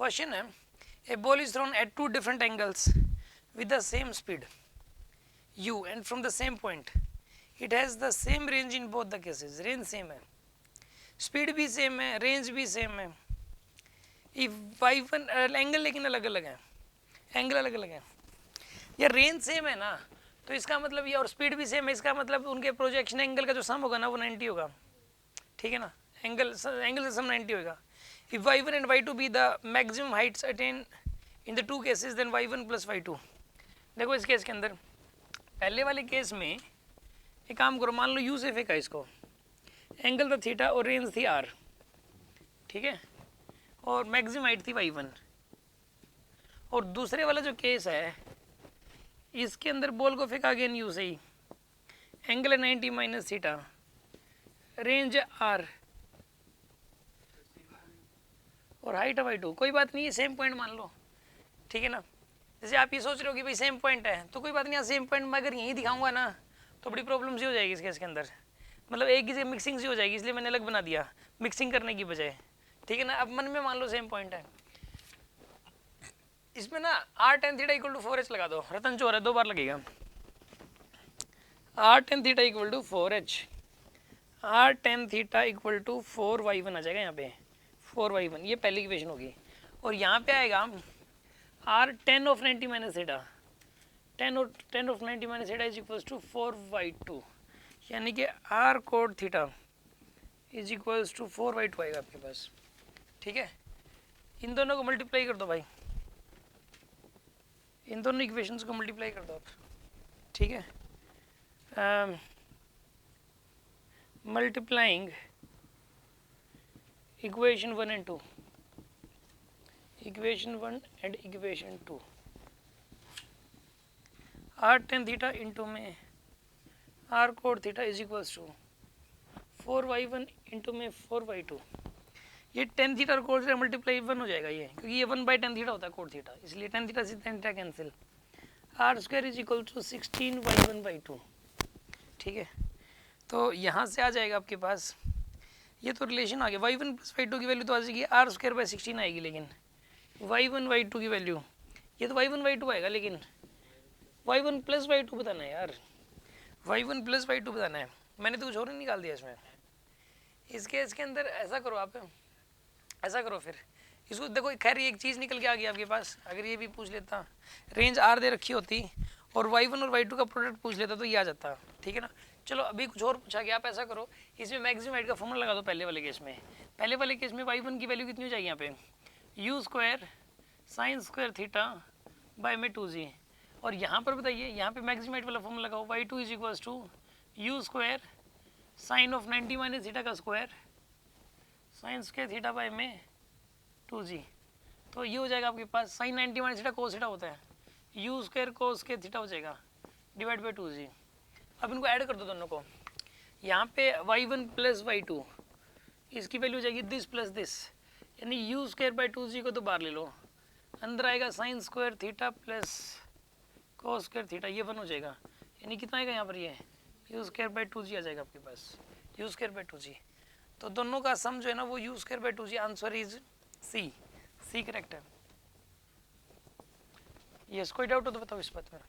Question है, a ball is thrown at two different angles with the same speed u and from the same point. It has the same range in both the cases. Range same है, speed भी same है, range भी same है. If y1 angle लेकिन अलग अलग है, angle अलग अलग है. ये रेंज सेम है ना, तो इसका मतलब ये, और स्पीड भी सेम है, इसका मतलब उनके प्रोजेक्शन एंगल का जो सम होगा ना वो 90 होगा. ठीक है ना, एंगल से सम 90 होगा. If y1 and y2 be the maximum heights attained in the two cases, then y1 plus y2. देखो इस केस के अंदर, पहले वाले केस में एक काम करो, मान लो u से फेंका इसको, एंगल था थीटा और रेंज थी r. ठीक है, और मैक्सिमम हाइट थी y1. और दूसरे वाला जो केस है, इसके अंदर बॉल को फेंका अगेन u से ही, एंगल है 90 माइनस थीटा, रेंज है r और हाइट है y2. कोई बात नहीं, सेम पॉइंट मान लो. ठीक है ना, जैसे आप ये सोच रहे हो कि भाई सेम पॉइंट है, तो कोई बात नहीं, सेम पॉइंट मैं अगर यहीं दिखाऊंगा ना तो बड़ी प्रॉब्लम सी हो जाएगी इस केस के अंदर. मतलब एक ही से मिक्सिंग सी हो जाएगी, इसलिए मैंने अलग बना दिया मिक्सिंग करने की बजाय. ठीक है ना, अब मन में मान लो सेम पॉइंट है, इसमें ना r tan theta equal to 4h लगा दो. रतन चोर है, 2 बार लगेगा. r tan theta equal to 4h, r tan theta equal to 4y1 आ जाएगा यहाँ पे, 4y1. ये पहली इक्वेशन होगी. और यहाँ पे आएगा r tan of 90 minus theta, tan of 90 minus theta is equals to 4y2, यानी कि r cot theta is equals to 4y2 आएगा आपके पास. ठीक है, इन दोनों को मल्टीप्लाई कर दो भाई, इन दोनों इक्वेशंस को मल्टीप्लाई कर दो आप. ठीक है, multiplying equation 1 and 2, equation 1 and equation 2, r tan theta into में r cot theta is equals to 4y1 into में 4y2. ये tan थीटा और कोड थीटा मल्टीप्लाई 1 हो जाएगा ये, क्योंकि ये 1 बाई tan थीटा होता है कोड थीटा, इसलिए tan थीटा से tan theta cancel. r square is equal to 16y1/2. ठीक है, तो यहाँ से आ जाएगा आपके पास, ये तो रिलेशन आ गया. y1 प्लस y2 की वैल्यू तो आ जाएगी r स्क्वायर बाई 16 आएगी, लेकिन y1 y2 की वैल्यू, ये तो y1 y2 आएगा, लेकिन y1 प्लस y2 बताना है यार, y1 प्लस y2 बताना है. मैंने तो कुछ और ही निकाल दिया इसमें. इस केस के अंदर ऐसा करो, आप ऐसा करो, फिर इसको देखो. खैर एक चीज़ निकल के आ गई आपके पास, अगर ये भी पूछ लेता, रेंज r दे रखी होती और y1 और y2 का प्रोडक्ट पूछ लेता तो ये आ जाता. ठीक है ना, चलो अभी कुछ और पूछा गया. आप ऐसा करो, इसमें मैक्सिमम हाइट का फॉर्मूला लगा दो. पहले वाले केस में, पहले वाले केस में y1 की वैल्यू कितनी हो जाएगी यहाँ पे, u square sine square theta by में 2g. और यहाँ पर बताइए, यहाँ पे मैक्सिमम हाइट वाला फॉर्मूला लगाओ, y2 is equals to u square sine of 90 minus theta का square sine square theta by में 2g. तो ये हो जाएगा आपके पास, sine 90 minus theta cos theta होता है, u स्क्वायर कोस के थीटा हो जाएगा डिवाइड बाई 2g. अब इनको ऐड कर दो दोनों को. यहाँ पे y1 प्लस y2, इसकी वैल्यू हो जाएगी दिस प्लस दिस, यानी u स्क्वायर बाई 2g को तो बाहर ले लो, अंदर आएगा sign square theta plus cos square theta, ये 1 हो जाएगा. यानी कितना आएगा यहाँ पर, ये u स्क्वायर बाई 2g आ जाएगा आपके पास, u स्क्वायर बाई 2g. तो दोनों का सम जो है ना वो u square by 2g. Answer is C correct है. यस, कोई डाउट हो तो बताओ इस बात में.